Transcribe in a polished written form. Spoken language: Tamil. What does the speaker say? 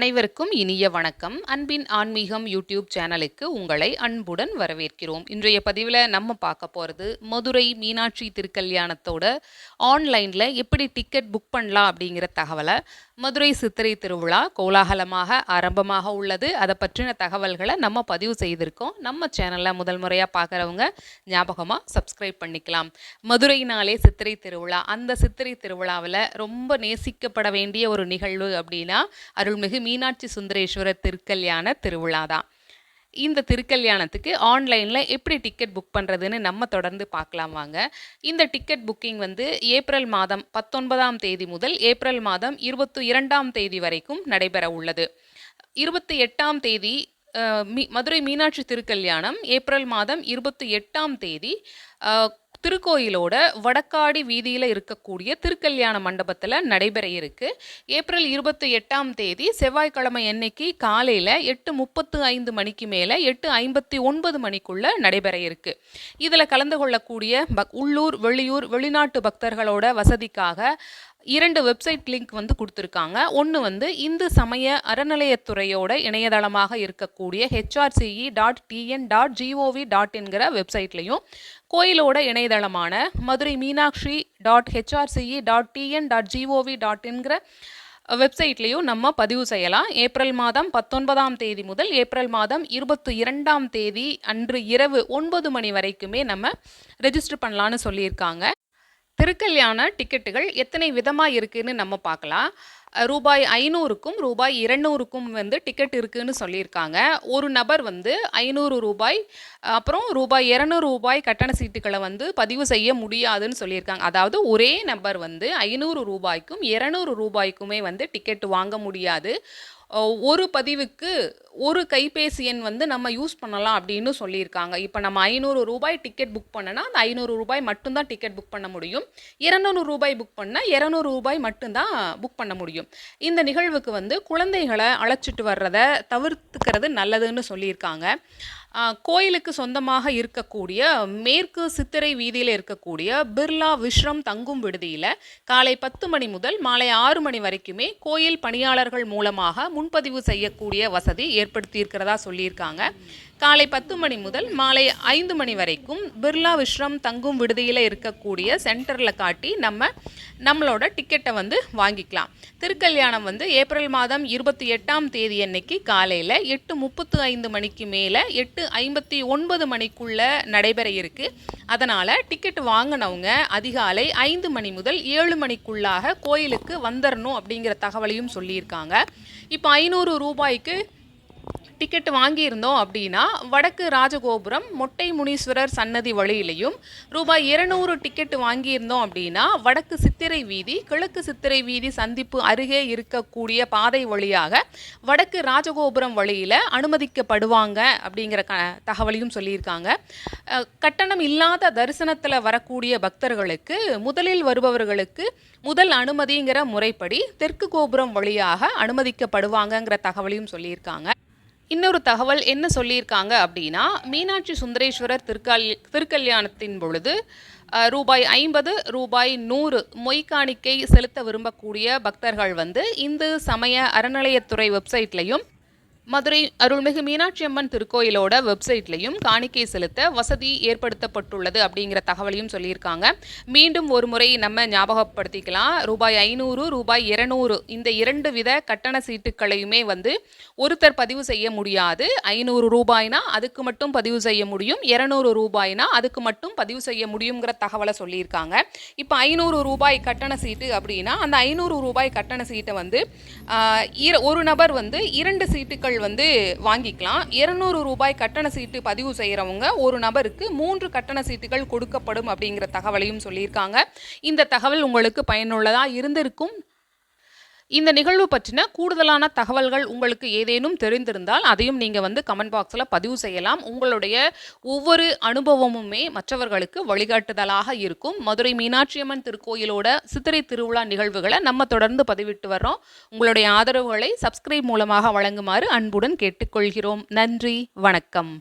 அனைவருக்கும் இனிய வணக்கம். அன்பின் ஆன்மீகம் யூடியூப் சேனலுக்கு உங்களை அன்புடன் வரவேற்கிறோம். இன்றைய பதிவில் நம்ம பார்க்க போகிறது மதுரை மீனாட்சி திருக்கல்யாணத்தோட ஆன்லைனில் எப்படி டிக்கெட் புக் பண்ணலாம் அப்படிங்கிற தகவலை. மதுரை சித்திரை திருவிழா கோலாகலமாக ஆரம்பமாக உள்ளது. அதை பற்றின தகவல்களை நம்ம பதிவு செய்திருக்கோம். நம்ம சேனலில் முதல் முறையாக பார்க்குறவங்க ஞாபகமாக சப்ஸ்கிரைப் பண்ணிக்கலாம். மதுரைனாலே சித்திரை திருவிழா. அந்த சித்திரை திருவிழாவில் ரொம்ப நேசிக்கப்பட வேண்டிய ஒரு நிகழ்வு அப்படின்னா அருள்மிகு மீனாட்சி சுந்தரேஸ்வரர் திருக்கல்யாண திருவிழா தான். இந்த திருக்கல்யாணத்துக்கு ஆன்லைனில் எப்படி டிக்கெட் புக் பண்ணுறதுன்னு நம்ம தொடர்ந்து பார்க்கலாம் வாங்க. இந்த டிக்கெட் புக்கிங் ஏப்ரல் மாதம் 19ஆம் தேதி முதல் ஏப்ரல் மாதம் 22ஆம் தேதி வரைக்கும் நடைபெற உள்ளது. 28ஆம் தேதி மதுரை மீனாட்சி திருக்கல்யாணம் ஏப்ரல் மாதம் 28ஆம் தேதி திருக்கோயிலோட வடக்காடி வீதியில் இருக்கக்கூடிய திருக்கல்யாண மண்டபத்தில் நடைபெற இருக்கு. ஏப்ரல் 28ஆம் தேதி செவ்வாய்க்கிழமை அன்னைக்கு காலையில் 8:35 மணிக்கு மேலே 8:59 மணிக்குள்ள நடைபெற இருக்கு. இதில் கலந்து கொள்ளக்கூடிய உள்ளூர் வெளியூர் வெளிநாட்டு பக்தர்களோட வசதிக்காக 2 வெப்சைட் லிங்க் கொடுத்துருக்காங்க. ஒன்று இந்து சமய அறநிலையத்துறையோட இணையதளமாக இருக்கக்கூடிய hrce.tn.gov.inங்கிற வெப்சைட்லையும், கோயிலோட இணையதளமான மதுரை மீனாட்சி .hrce.tn.gov.inங்கிற வெப்சைட்லையும் நம்ம பதிவு செய்யலாம். ஏப்ரல் மாதம் 19ஆம் தேதி முதல் ஏப்ரல் மாதம் 22ஆம் தேதி அன்று இரவு 9 மணி வரைக்குமே நம்ம ரெஜிஸ்டர் பண்ணலான்னு சொல்லியிருக்காங்க. திருக்கல்யாண டிக்கெட்டுகள் எத்தனை விதமாக இருக்குதுன்னு நம்ம பார்க்கலாம். ரூபாய் 500க்கும் ரூபாய் 200க்கும் டிக்கெட் இருக்குதுன்னு சொல்லியிருக்காங்க. ஒரு நபர் 500 ரூபாய் அப்புறம் ரூபாய் 200 ரூபாய் கட்டண சீட்டுகளை பதிவு செய்ய முடியாதுன்னு சொல்லியிருக்காங்க. அதாவது ஒரே நபர் 500 ரூபாய்க்கும் 200 ரூபாய்க்குமே டிக்கெட் வாங்க முடியாது. ஒரு பதிவுக்கு ஒரு கைபேசி எண் நம்ம யூஸ் பண்ணலாம் அப்படின்னு சொல்லியிருக்காங்க. இப்போ நம்ம 500 ரூபாய் டிக்கெட் புக் பண்ணனா அந்த 500 ரூபாய் மட்டும்தான் டிக்கெட் புக் பண்ண முடியும். 200 ரூபாய் புக் பண்ணால் 200 ரூபாய் மட்டும்தான் புக் பண்ண முடியும். இந்த நிகழ்வுக்கு குழந்தைகளை அழைச்சிட்டு வர்றதை தவிர்த்துக்கிறது நல்லதுன்னு சொல்லியிருக்காங்க. கோயிலுக்கு சொந்தமாக இருக்கக்கூடிய மேற்கு சித்திரை வீதியில் இருக்கக்கூடிய பிர்லா விஸ்ரம் தங்கும் விடுதியில் காலை 10 மணி முதல் மாலை 6 மணி வரைக்குமே கோயில் பணியாளர்கள் மூலமாக முன்பதிவு செய்யக்கூடிய வசதி ஏற்படுத்தியிருக்கிறதா சொல்லியிருக்காங்க. காலை 10 மணி முதல் மாலை 5 மணி வரைக்கும் பிர்லா விஸ்ரம் தங்கும் விடுதியில் இருக்கக்கூடிய சென்டரில் காட்டி நம்மளோட டிக்கெட்டை வாங்கிக்கலாம். திருக்கல்யாணம் ஏப்ரல் மாதம் 28ஆம் தேதி அன்னைக்கு காலையில் 8:35 மணிக்கு மேலே 8:59 மணிக்குள்ள நடைபெற இருக்கு. அதனால் டிக்கெட் வாங்கினவங்க அதிகாலை 5 மணி முதல் 7 மணிக்குள்ளாக கோயிலுக்கு வந்துடணும் அப்படிங்கிற தகவலையும் சொல்லியிருக்காங்க. இப்போ 500 ரூபாய்க்கு டிக்கெட் வாங்கியிருந்தோம் அப்படின்னா வடக்கு ராஜகோபுரம் மொட்டை முனீஸ்வரர் சன்னதி வழியிலையும், ரூபாய் 200 டிக்கெட் வாங்கியிருந்தோம் அப்படின்னா வடக்கு சித்திரை வீதி கிழக்கு சித்திரை வீதி சந்திப்பு அருகே இருக்கக்கூடிய பாதை வழியாக வடக்கு ராஜகோபுரம் வழியில் அனுமதிக்கப்படுவாங்க அப்படிங்கிற தகவலையும் சொல்லியிருக்காங்க. கட்டணம் இல்லாத தரிசனத்தில் வரக்கூடிய பக்தர்களுக்கு முதலில் வருபவர்களுக்கு முதல் அனுமதிங்கிற முறைப்படி தெற்கு கோபுரம் வழியாக அனுமதிக்கப்படுவாங்கங்கிற தகவலையும் சொல்லியிருக்காங்க. இன்னொரு தகவல் என்ன சொல்லியிருக்காங்க அப்படின்னா, மீனாட்சி சுந்தரேஸ்வரர் திருக்கல்யாணத்தின் பொழுது ரூபாய் 50 ரூபாய் 100 மொய்காணிக்கை செலுத்த விரும்பக்கூடிய பக்தர்கள் இந்து சமய அறநிலையத்துறை வெப்சைட்லையும் மதுரை அருள்மிகு மீனாட்சி அம்மன் திருக்கோயிலோட வெப்சைட்லையும் காணிக்கை செலுத்த வசதி ஏற்படுத்தப்பட்டுள்ளது அப்படிங்கிற தகவலையும் சொல்லியிருக்காங்க. மீண்டும் ஒரு முறை நம்ம ஞாபகப்படுத்திக்கலாம். ரூபாய் 500 ரூபாய் 200 இந்த 2 வித கட்டண சீட்டுகளையுமே ஒருத்தர் பதிவு செய்ய முடியாது. 500 ரூபாய்னா அதுக்கு மட்டும் பதிவு செய்ய முடியும், 200 ரூபாய்னா அதுக்கு மட்டும் பதிவு செய்ய முடியுங்கிற தகவலை சொல்லியிருக்காங்க. இப்போ 500 ரூபாய் கட்டண சீட்டு அப்படின்னா அந்த 500 ரூபாய் கட்டண சீட்டை ஒரு நபர் 2 சீட்டுகள் வாங்கிக்கலாம். 200 ரூபாய் கட்டண சீட்டு பதிவு செய்யறவங்க ஒரு நபருக்கு 3 கட்டண சீட்டுகள் கொடுக்கப்படும் அப்படிங்கிற தகவலையும் சொல்லியிருக்காங்க. இந்த தகவல் உங்களுக்கு பயனுள்ளதா இருந்திருக்கும். இந்த நிகழ்வு பற்றின கூடுதலான தகவல்கள் உங்களுக்கு ஏதேனும் தெரிந்திருந்தால் அதையும் நீங்கள் கமெண்ட் பாக்ஸில் பதிவு செய்யலாம். உங்களுடைய ஒவ்வொரு அனுபவமுமே மற்றவர்களுக்கு வழிகாட்டுதலாக இருக்கும். மதுரை மீனாட்சி அம்மன் திருக்கோயிலோட சித்திரை திருவிழா நிகழ்வுகளை நம்ம தொடர்ந்து பதிவிட்டு வர்றோம். உங்களுடைய ஆதரவுகளை சப்ஸ்கிரைப் மூலமாக வழங்குமாறு அன்புடன் கேட்டுக்கொள்கிறோம். நன்றி, வணக்கம்.